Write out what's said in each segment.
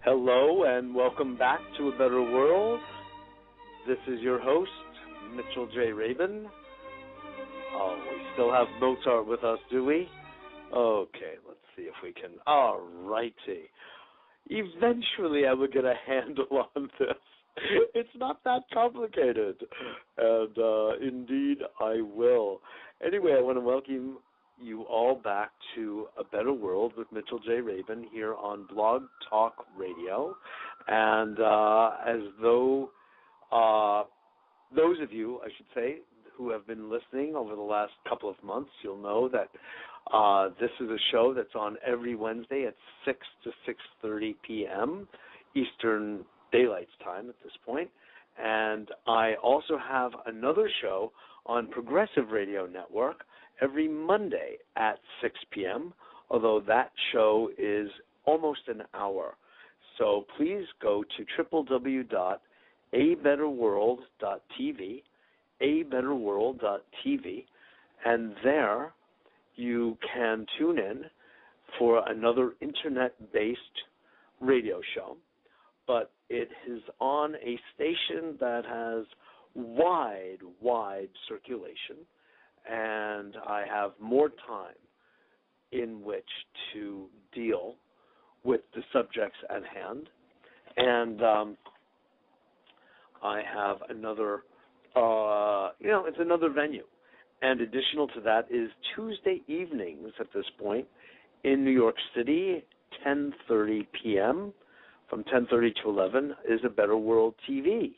Hello and welcome back to A Better World. This is your host, Mitchell J. Rabin. Oh, we still have Mozart with us, do we? Okay, let's see if we can. All righty. Eventually I will get a handle on this. It's not that complicated. And indeed I will. Anyway, I want to welcome you all back to A Better World with Mitchell J. Rabin here on Blog Talk Radio. And as though those of you, I should say, who have been listening over the last couple of months, you'll know that this is a show that's on every Wednesday at 6 to 6:30 p.m. Eastern Daylight Time at this point. And I also have another show on Progressive Radio Network every Monday at 6 p.m., although that show is almost an hour. So please go to www.abetterworld.tv, abetterworld.tv, and there you can tune in for another internet-based radio show. But it is on a station that has wide circulation, and I have more time in which to deal with the subjects at hand. And I have another, it's another venue. And additional to that is Tuesday evenings at this point in New York City, 10:30 p.m., from 10:30 to 11 is A Better World TV.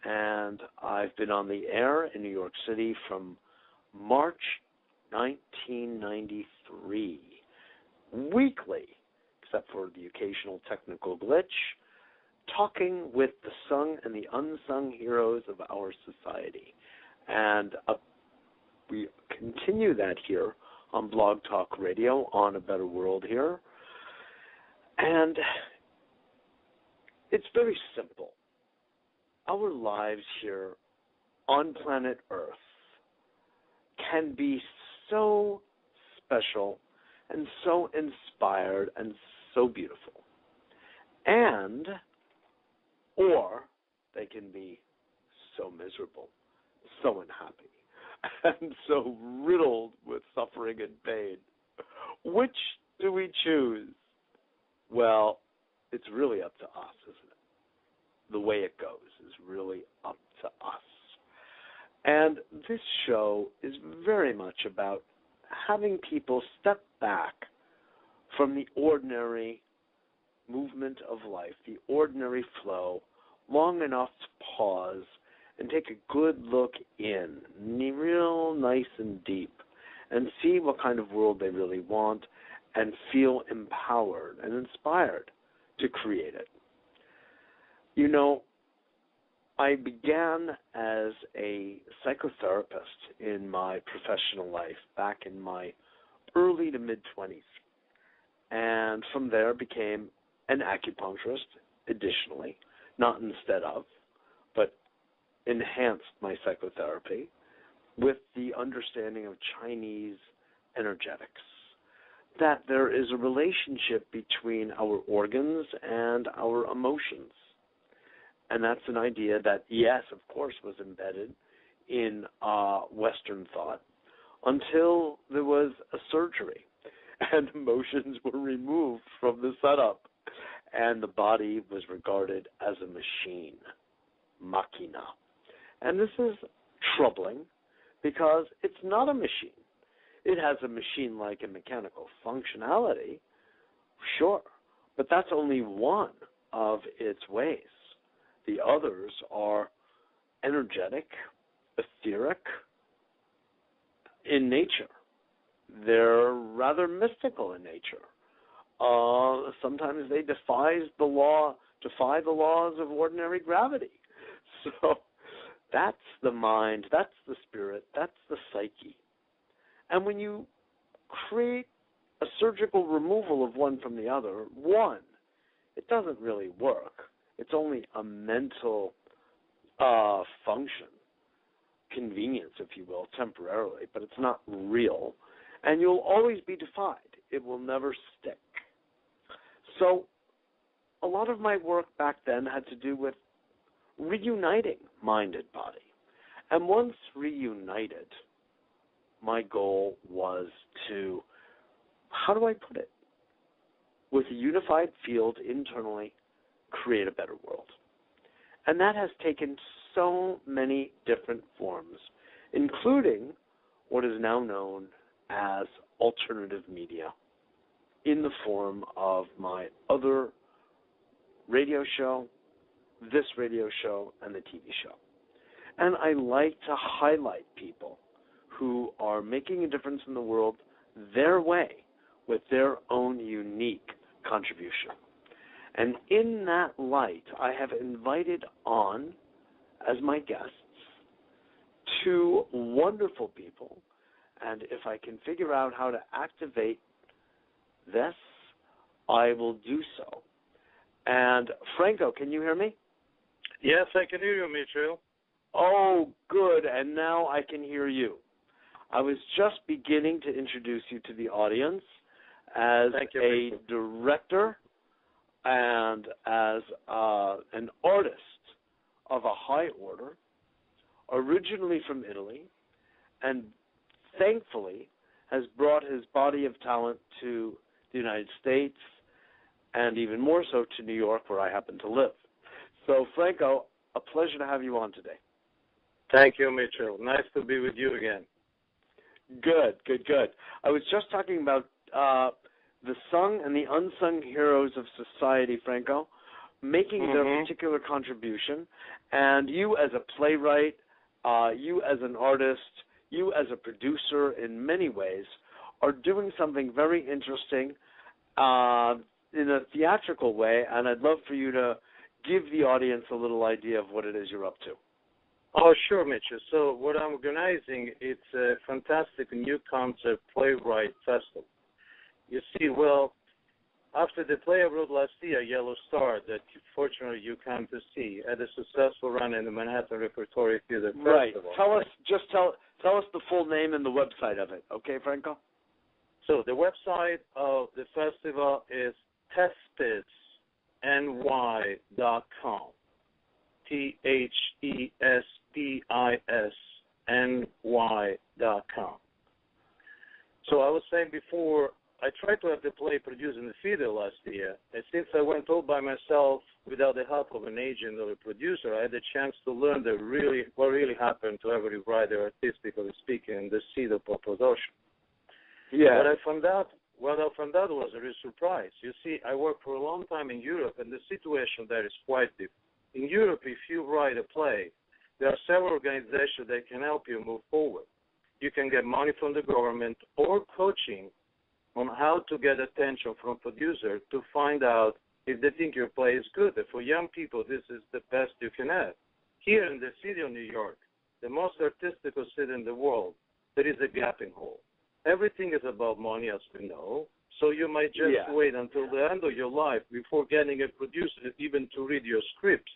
And I've been on the air in New York City from March 1993, weekly, except for the occasional technical glitch, talking with the sung and the unsung heroes of our society. And we continue that here on Blog Talk Radio on A Better World here. And it's very simple. Our lives here on planet Earth can be so special and so inspired and so beautiful. Or they can be so miserable, so unhappy, and so riddled with suffering and pain. Which do we choose? Well, it's really up to us, isn't it? The way it goes is really up to us. And this show is very much about having people step back from the ordinary movement of life, the ordinary flow, long enough to pause and take a good look in, real nice and deep, and see what kind of world they really want and feel empowered and inspired to create it. You know, I began as a psychotherapist in my professional life back in my early to mid-20s, and from there became an acupuncturist additionally, not instead of, but enhanced my psychotherapy with the understanding of Chinese energetics, that there is a relationship between our organs and our emotions. And that's an idea that, yes, of course, was embedded in Western thought until there was a surgery and emotions were removed from the setup and the body was regarded as a machine, machina. And this is troubling because it's not a machine. It has a machine-like and mechanical functionality, sure, but that's only one of its ways. The others are energetic, etheric in nature. They're rather mystical in nature. Sometimes they defy the laws of ordinary gravity. So that's the mind, that's the spirit, that's the psyche. And when you create a surgical removal of one from the other, it doesn't really work. It's only a mental function, convenience, if you will, temporarily, but it's not real. And you'll always be defied. It will never stick. So a lot of my work back then had to do with reuniting mind and body. And once reunited, my goal was to, how do I put it, with a unified field internally, create a better world. And that has taken so many different forms, including what is now known as alternative media, in the form of my other radio show, this radio show, and the TV show. And I like to highlight people who are making a difference in the world their way with their own unique contribution. And in that light, I have invited on, as my guests, two wonderful people. And if I can figure out how to activate this, I will do so. And Franco, can you hear me? Yes, I can hear you, Mitchell. Oh, good. And now I can hear you. I was just beginning to introduce you to the audience as a director and as an artist of a high order, originally from Italy, and thankfully has brought his body of talent to the United States and even more so to New York, where I happen to live. So, Franco, a pleasure to have you on today. Thank you, Mitchell. Nice to be with you again. Good. I was just talking about the sung and the unsung heroes of society, Franco, making their particular contribution, and you as a playwright, you as an artist, you as a producer in many ways are doing something very interesting in a theatrical way, and I'd love for you to give the audience a little idea of what it is you're up to. Oh, sure, Mitchell. So what I'm organizing, it's a fantastic new concept playwright festival. You see, well, after the play I wrote last year, Yellow Star, that fortunately you came to see, had a successful run in the Manhattan Repertory Theater Festival. Right. Tell us the full name and the website of it, okay, Franco? So the website of the festival is thespitsny.com. thespitsny.com. So I was saying before, I tried to have the play produced in the theater last year, and since I went all by myself without the help of an agent or a producer, I had a chance to learn what really happened to every writer, artistically speaking, in the seat of production. Yeah. What I found out was a real surprise. You see, I worked for a long time in Europe, and the situation there is quite different. In Europe, if you write a play, there are several organizations that can help you move forward. You can get money from the government or coaching on how to get attention from producers to find out if they think your play is good. And for young people, this is the best you can have. Here in the city of New York, the most artistic city in the world, there is a gaping hole. Everything is about money, as we know, so you might just wait until the end of your life before getting a producer even to read your script.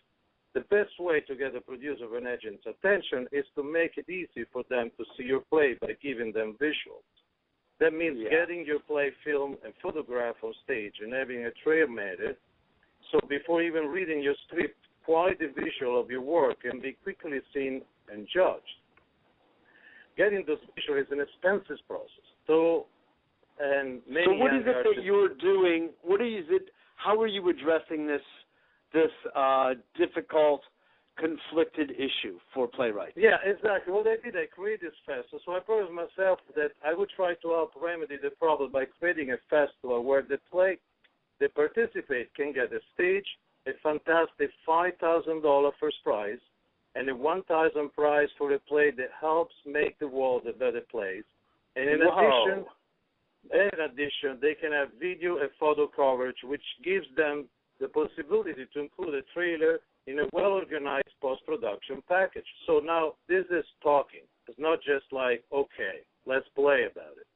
The best way to get a producer or an agent's attention is to make it easy for them to see your play by giving them visuals. That means getting your play filmed and photographed on stage and having a trailer made. So before even reading your script, quality visual of your work can be quickly seen and judged. Getting those visuals is an expensive process. So what is it that you're doing? How are you addressing this difficult, conflicted issue for playwrights? Yeah, exactly. What I did, I created this festival. So I promised myself that I would try to help remedy the problem by creating a festival where the participant can get a stage, a fantastic $5,000 first prize, and a $1,000 prize for a play that helps make the world a better place. And in addition, they can have video and photo coverage, which gives them the possibility to include a trailer in a well-organized post-production package. So now this is talking. It's not just like, okay, let's play about it.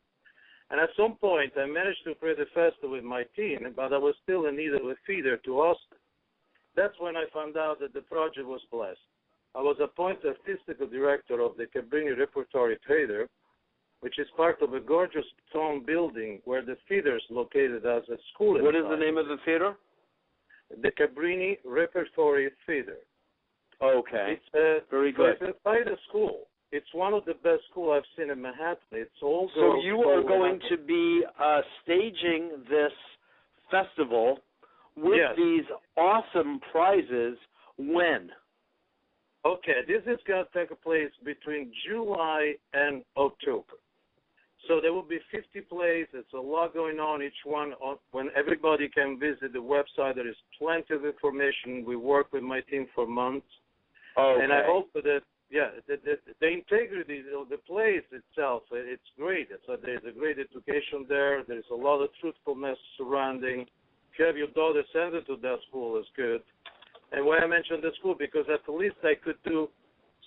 And at some point, I managed to create a festival with my team, but I was still in need of a theater to host it. That's when I found out that the project was blessed. I was appointed artistic director of the Cabrini Repertory Theater, which is part of a gorgeous stone building where the theater is located as a school. What is the name of the theater? the Cabrini Repertory Theater. Okay. It's very good. It's inside a school. It's one of the best schools I've seen in Manhattan. It's all So you are going to be staging this festival with these awesome prizes when? Okay, this is going to take place between July and October. So there will be 50 plays. It's a lot going on. Each one, when everybody can visit the website, there is plenty of information. We work with my team for months. Okay. And I hope that, the integrity of the place itself, it's great. There's a great education there. There's a lot of truthfulness surrounding. If you have your daughter send her to that school, is good. And why I mentioned the school, because at least I could do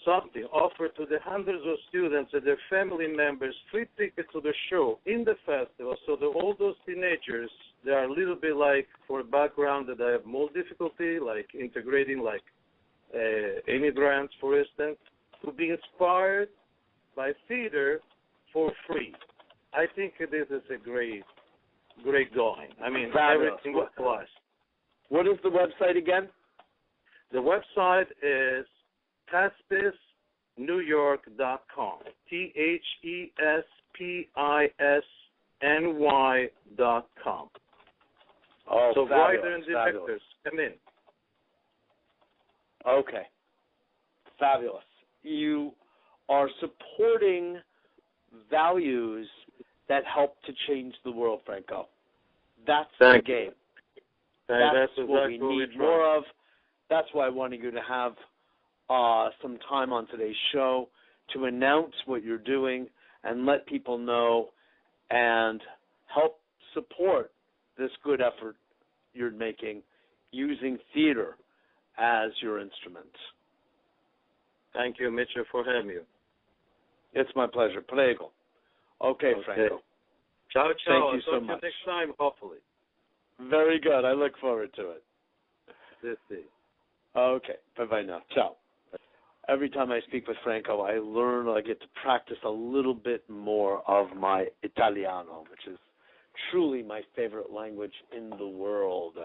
something, offer to the hundreds of students and their family members free tickets to the show in the festival, so that all those teenagers, they are a little bit like, for a background that I have more difficulty, like integrating, like immigrants, for instance, to be inspired by theater for free. I think this is a great going. I mean, everything applies. What is the website again? The website is ThespiSNewYork.com. TheSpisNY.com. Oh, so fabulous, writer and directors, come in. Okay. Fabulous. You are supporting values that help to change the world, Franco. That's the game. That's what we need more of. That's why I wanted you to have some time on today's show to announce what you're doing and let people know and help support this good effort you're making using theater as your instrument. Thank you, Mitchell, for having me. It's my pleasure. Prego. Okay, Franco. Ciao, ciao. Thank you so much. Next time, hopefully. Very good. I look forward to it. This is. Okay. Bye-bye now. Ciao. Every time I speak with Franco, I learn, I get to practice a little bit more of my Italiano, which is truly my favorite language in the world.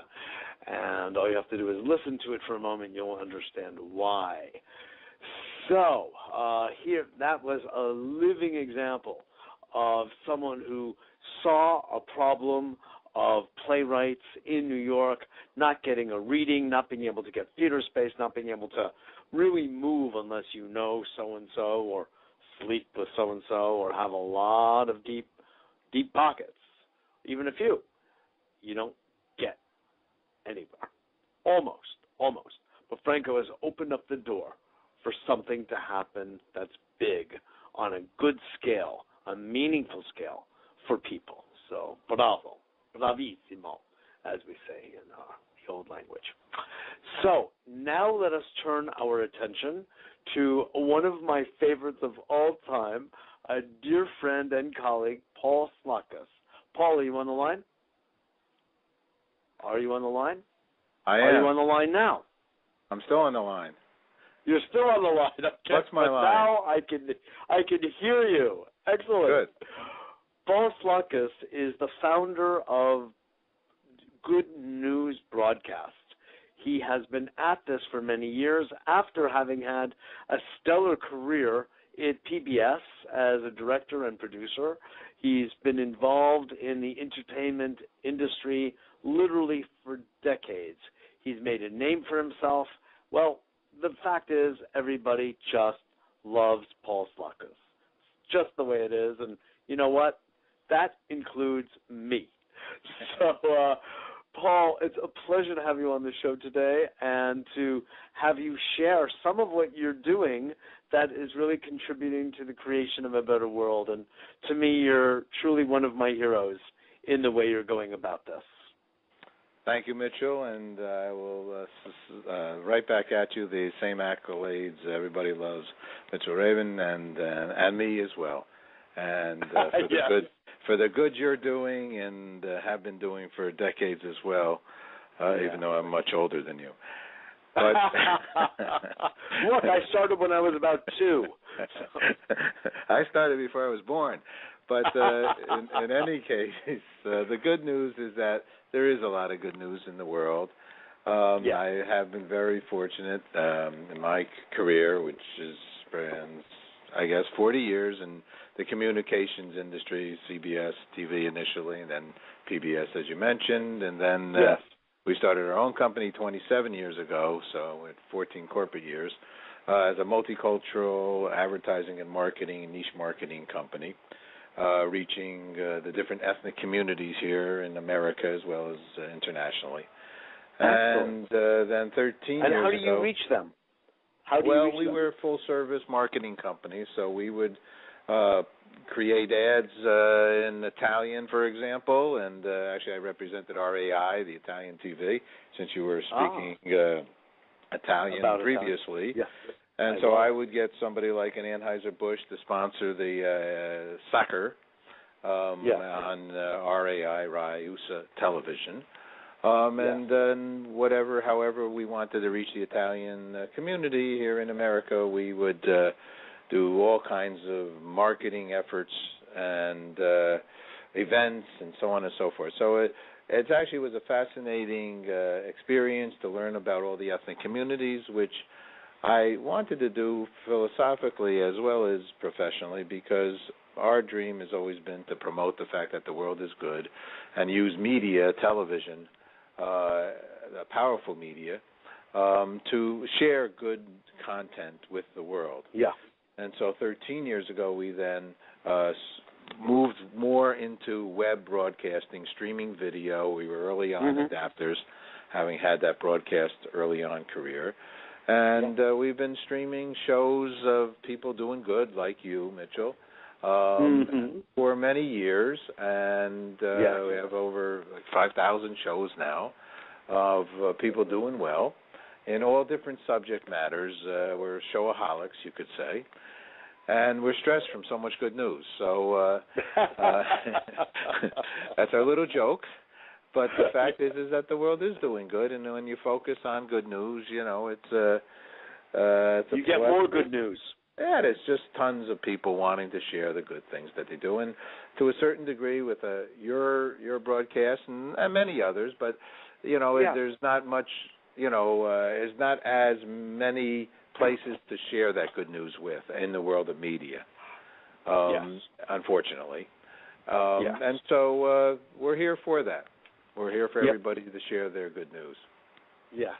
And all you have to do is listen to it for a moment. You'll understand why. So, here, that was a living example of someone who saw a problem of playwrights in New York not getting a reading, not being able to get theater space, not being able to really move unless you know so-and-so or sleep with so-and-so or have a lot of deep pockets, even a few. You don't get anywhere. Almost. But Franco has opened up the door for something to happen that's big on a good scale, a meaningful scale for people. So, bravo, bravissimo, as we say in the old language. So, now let us turn our attention to one of my favorites of all time, a dear friend and colleague, Paul Sladkus. Paul, are you on the line? Are you on the line? I am. Are you on the line now? I'm still on the line. You're still on the line. Okay. What's my line? Now I can hear you. Excellent. Good. Paul Sladkus is the founder of Good News Broadcast. He has been at this for many years after having had a stellar career at PBS as a director and producer. He's been involved in the entertainment industry literally for decades. He's made a name for himself. Well, the fact is everybody just loves Paul Sladkus. Just the way it is. And you know what? That includes me. So, Paul, it's a pleasure to have you on the show today and to have you share some of what you're doing that is really contributing to the creation of a better world. And to me, you're truly one of my heroes in the way you're going about this. Thank you, Mitchell, and I will right back at you the same accolades. Everybody loves Mitchell Raven and me as well. And for the good you're doing and have been doing for decades as well, even though I'm much older than you. But look, I started when I was about 2. I started before I was born. But in any case, the good news is that there is a lot of good news in the world. Yeah. I have been very fortunate in my career, which is spans, I guess, 40 years in the communications industry, CBS, TV initially, and then PBS, as you mentioned, and then Yes. we started our own company 27 years ago, so with 14 corporate years, as a multicultural advertising and marketing, niche marketing company, reaching the different ethnic communities here in America as well as internationally. Excellent. And then 13 years ago... And how do you reach them? How do you reach them? we were a full-service marketing company, so we would create ads in Italian, for example, and actually I represented RAI, the Italian TV, since you were speaking Italian About previously. Italian. Yes. And so I would get somebody like an Anheuser-Busch to sponsor the soccer on RAI USA television. And then however we wanted to reach the Italian community here in America, we would do all kinds of marketing efforts and events and so on and so forth. So it actually was a fascinating experience to learn about all the ethnic communities, which I wanted to do philosophically as well as professionally, because our dream has always been to promote the fact that the world is good and use media, television, powerful media, to share good content with the world. Yeah. And so 13 years ago, we then moved more into web broadcasting, streaming video. We were early on adapters, having had that broadcast early on career. And we've been streaming shows of people doing good, like you, Mitchell, for many years. And we have over 5,000 shows now of people doing well in all different subject matters. We're showaholics, you could say. And we're stressed from so much good news. So that's our little joke. But the fact is that the world is doing good, and when you focus on good news, it's you get more good news. Yeah, there's just tons of people wanting to share the good things that they do, and to a certain degree with your broadcast and many others. But there's not much. There's not as many places to share that good news with in the world of media, unfortunately. And so we're here for that. We're here for everybody to share their good news. Yes.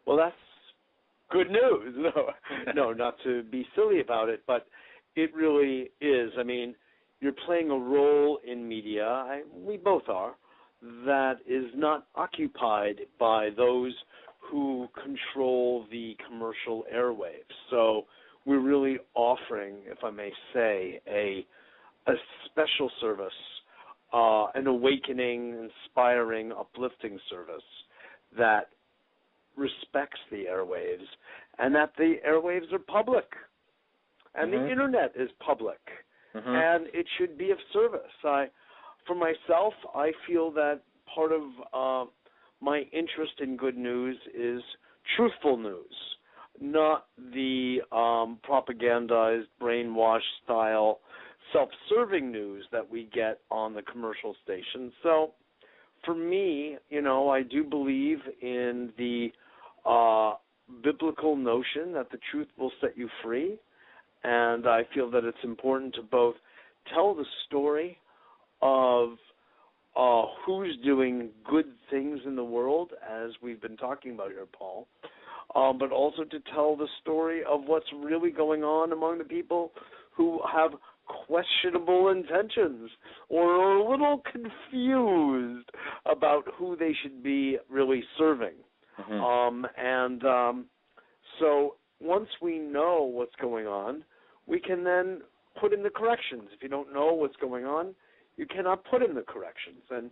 Well, that's good news. No, not to be silly about it, but it really is. I mean, you're playing a role in media, we both are, that is not occupied by those who control the commercial airwaves. So we're really offering, if I may say, a special service, an awakening, inspiring, uplifting service that respects the airwaves, and that the airwaves are public, and the Internet is public, and it should be of service. For myself, I feel that part of my interest in good news is truthful news, not the propagandized, brainwashed style, self-serving news that we get on the commercial stations. So for me, I do believe in the biblical notion that the truth will set you free, and I feel that it's important to both tell the story of who's doing good things in the world, as we've been talking about here, Paul, but also to tell the story of what's really going on among the people who have questionable intentions or are a little confused about who they should be really serving. So once we know what's going on, we can then put in the corrections. If you don't know what's going on, you cannot put in the corrections. And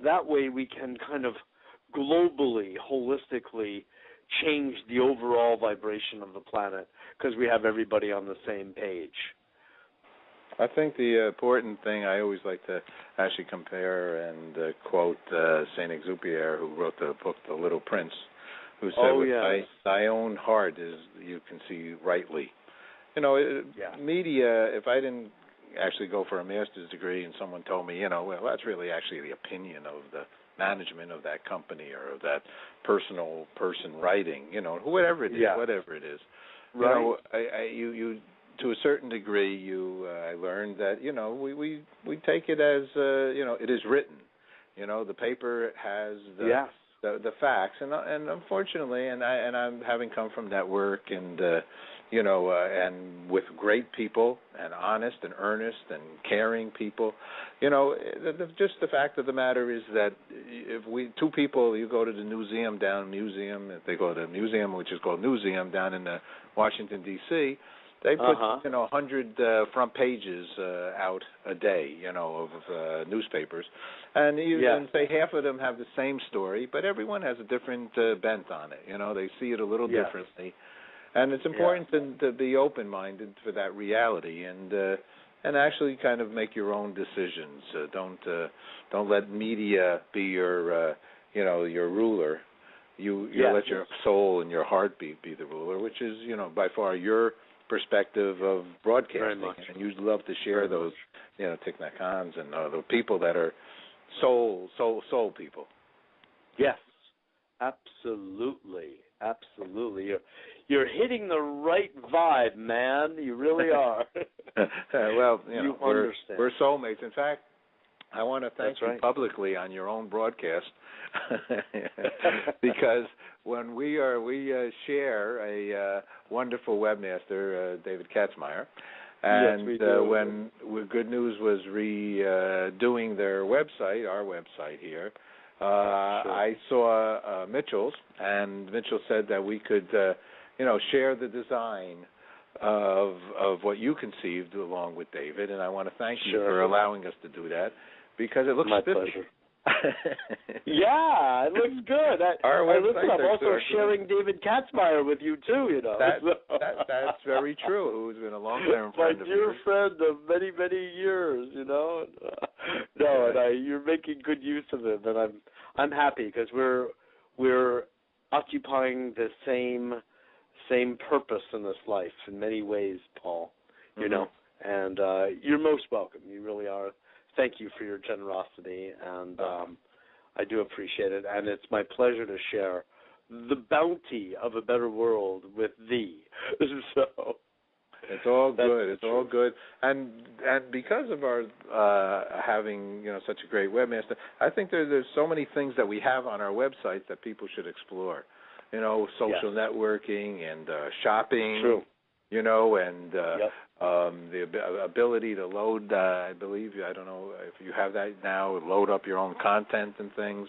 that way we can kind of globally, holistically change the overall vibration of the planet because we have everybody on the same page. I think the important thing, I always like to actually compare and quote Saint Exupéry, who wrote the book The Little Prince, who said, thy own heart is you can see rightly. Media, if I didn't actually go for a master's degree, and someone told me, well, that's really actually the opinion of the management of that company or of that person writing, whatever it is, whatever it is. Right. You to a certain degree, I learned that we take it as it is written. The paper has the facts, and unfortunately, and I'm having come from network and and with great people and honest and earnest and caring people, just the fact of the matter is that if two people, you go to the museum, if they go to a museum which is called Newseum down in Washington D.C., they put 100 front pages out a day, of newspapers, and you can say half of them have the same story, but everyone has a different bent on it. They see it a little differently, and it's important to be open-minded for that reality and actually kind of make your own decisions. Don't let media be your your ruler. You let your soul and your heart be the ruler, which is by far your perspective of broadcasting, and you love to share those, Thich Nhat Hanh's and the people that are soul people. Yes, absolutely. You're hitting the right vibe, man. You really are. Well, understand. We're soulmates. In fact, I want to thank you publicly on your own broadcast because when we share a wonderful webmaster, David Katzmeyer, and we do. When Good News was redoing their website, our website here, I saw Mitchell's, and Mitchell said that we could, share the design of what you conceived along with David, and I want to thank you for allowing us to do that because it looks my spiffy. pleasure. Yeah, it looks good. I'm also sharing David Katzmeyer with you too. That's very true. Who's been a long-term friend of yours. My dear friend of many, many years. You're making good use of it, and I'm happy because we're occupying the same purpose in this life in many ways, Paul. And you're most welcome. You really are. Thank you for your generosity, and I do appreciate it. And it's my pleasure to share the bounty of a better world with thee. So it's all good. It's all good. And because of our having such a great webmaster, I think there's so many things that we have on our website that people should explore. Social networking and shopping. True. And the ability to load, I don't know if you have that now, load up your own content and things.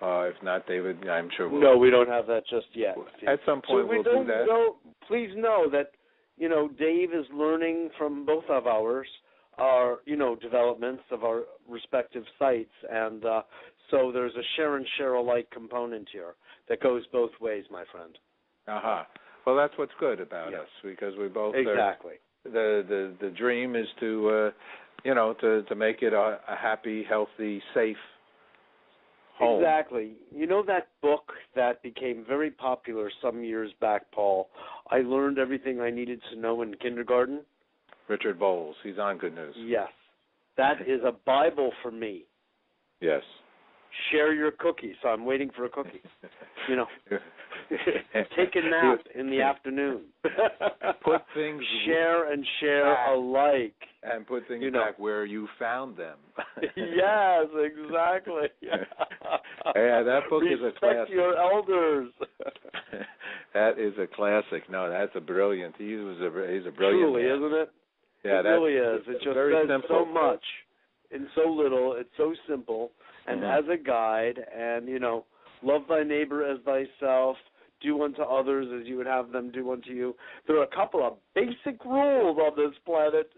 If not, David, I'm sure we'll... No, we don't have that just yet. At some point we'll do that. Please know that, Dave is learning from both of our developments of our respective sites, and so there's a share and share alike component here that goes both ways, my friend. Well, that's what's good about us because we both exactly. The dream is to to make it a happy, healthy, safe home. Exactly. That book that became very popular some years back, Paul, I learned everything I needed to know in kindergarten. Richard Bowles, he's on Good News. Yes. That is a Bible for me. Yes. Share your cookie, so I'm waiting for a cookie. Take a nap in the afternoon. Put things share and share alike. And put things back where you found them. Yes, exactly. Yeah, that book is a classic. Respect your elders. That is a classic. No, that's a brilliant. He's a brilliant. Truly, man. Isn't it? Yeah, it really is. It just very says simple. so much in so little. It's so simple. And as a guide, and, love thy neighbor as thyself, do unto others as you would have them do unto you. There are a couple of basic rules on this planet.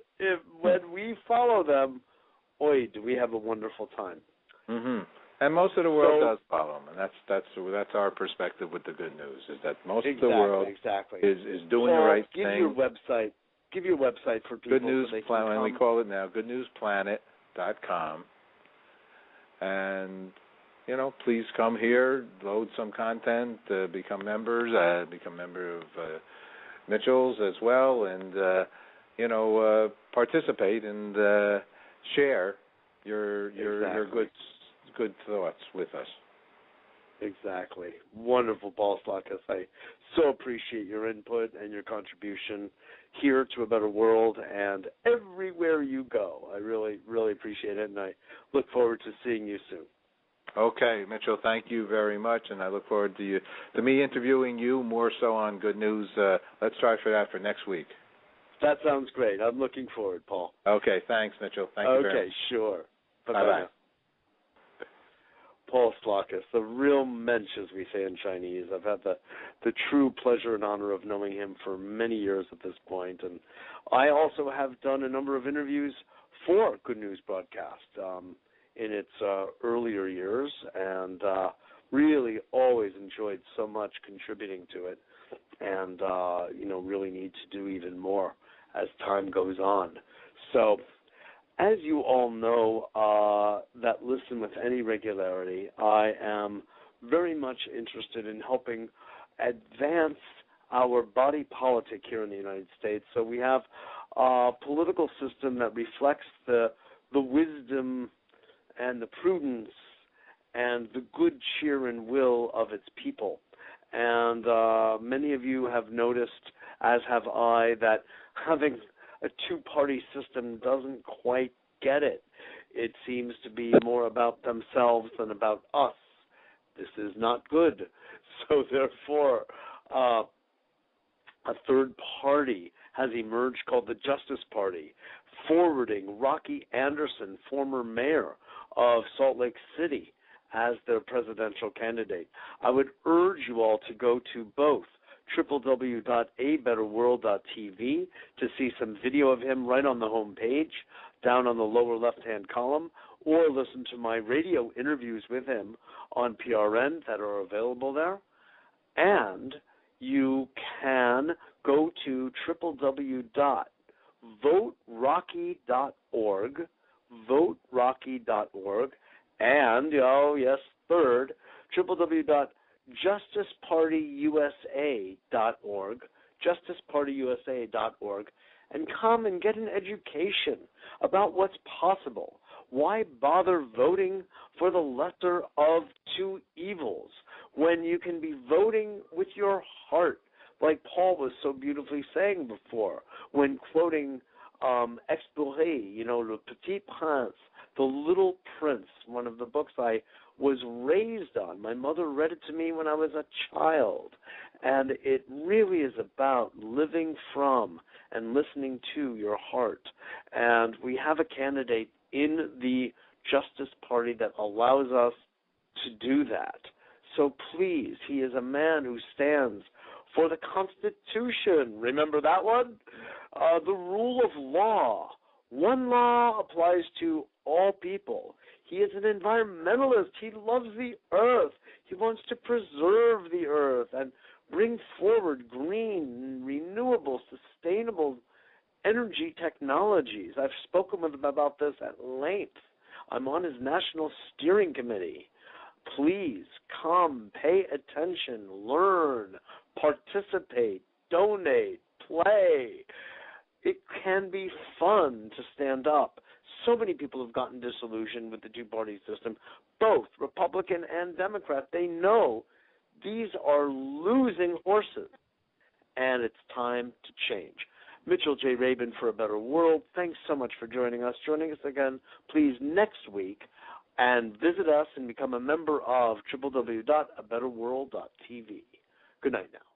When we follow them, do we have a wonderful time. And most of the world does follow them, and that's our perspective with the Good News, is that most of the world is doing the right thing. Give your website for people. Good News Planet, we call it now, goodnewsplanet.com. And, please come here, load some content, become members, become a member of Mitchell's as well, and participate and share your good thoughts with us. Exactly. Wonderful, Paul Sladkus. I so appreciate your input and your contribution here to A Better World and everywhere you go. I really, really appreciate it, and I look forward to seeing you soon. Okay, Mitchell, thank you very much, and I look forward to me interviewing you more so on Good News. Let's try for that for next week. That sounds great. I'm looking forward, Paul. Okay, thanks, Mitchell. Thank you very much. Okay, sure. Bye-bye. Bye-bye. Paul Sladkus, the real mensch, as we say in Chinese. I've had the true pleasure and honor of knowing him for many years at this point, and I also have done a number of interviews for Good News Broadcast in its earlier years, and really always enjoyed so much contributing to it, and really need to do even more as time goes on. So, as you all know that listen with any regularity, I am very much interested in helping advance our body politic here in the United States. So we have a political system that reflects the wisdom and the prudence and the good cheer and will of its people. And many of you have noticed, as have I, that having a two-party system doesn't quite get it. It seems to be more about themselves than about us. This is not good. So therefore, a third party has emerged called the Justice Party, forwarding Rocky Anderson, former mayor of Salt Lake City, as their presidential candidate. I would urge you all to go to both www.abetterworld.tv to see some video of him right on the home page, down on the lower left-hand column, or listen to my radio interviews with him on PRN that are available there. And you can go to www.voterocky.org, voterocky.org, and, third, www.justicepartyusa.org, justicepartyusa.org, and come and get an education about what's possible. Why bother voting for the lesser of two evils when you can be voting with your heart, like Paul was so beautifully saying before when quoting Exploré, Le Petit Prince, The Little Prince, one of the books I was raised on. My mother read it to me when I was a child, and it really is about living from and listening to your heart. And we have a candidate in the Justice Party that allows us to do that. So please, he is a man who stands for the Constitution. Remember that one? The rule of law. One law applies to all people. He is an environmentalist. He loves the earth. He wants to preserve the earth and bring forward green, renewable, sustainable energy technologies. I've spoken with him about this at length. I'm on his national steering committee. Please come, pay attention, learn, participate, donate, play. It can be fun to stand up. So many people have gotten disillusioned with the two-party system, both Republican and Democrat. They know these are losing horses, and it's time to change. Mitchell J. Rabin for A Better World, thanks so much for joining us. Joining us again, please, next week, and visit us and become a member of www.abetterworld.tv. Good night now.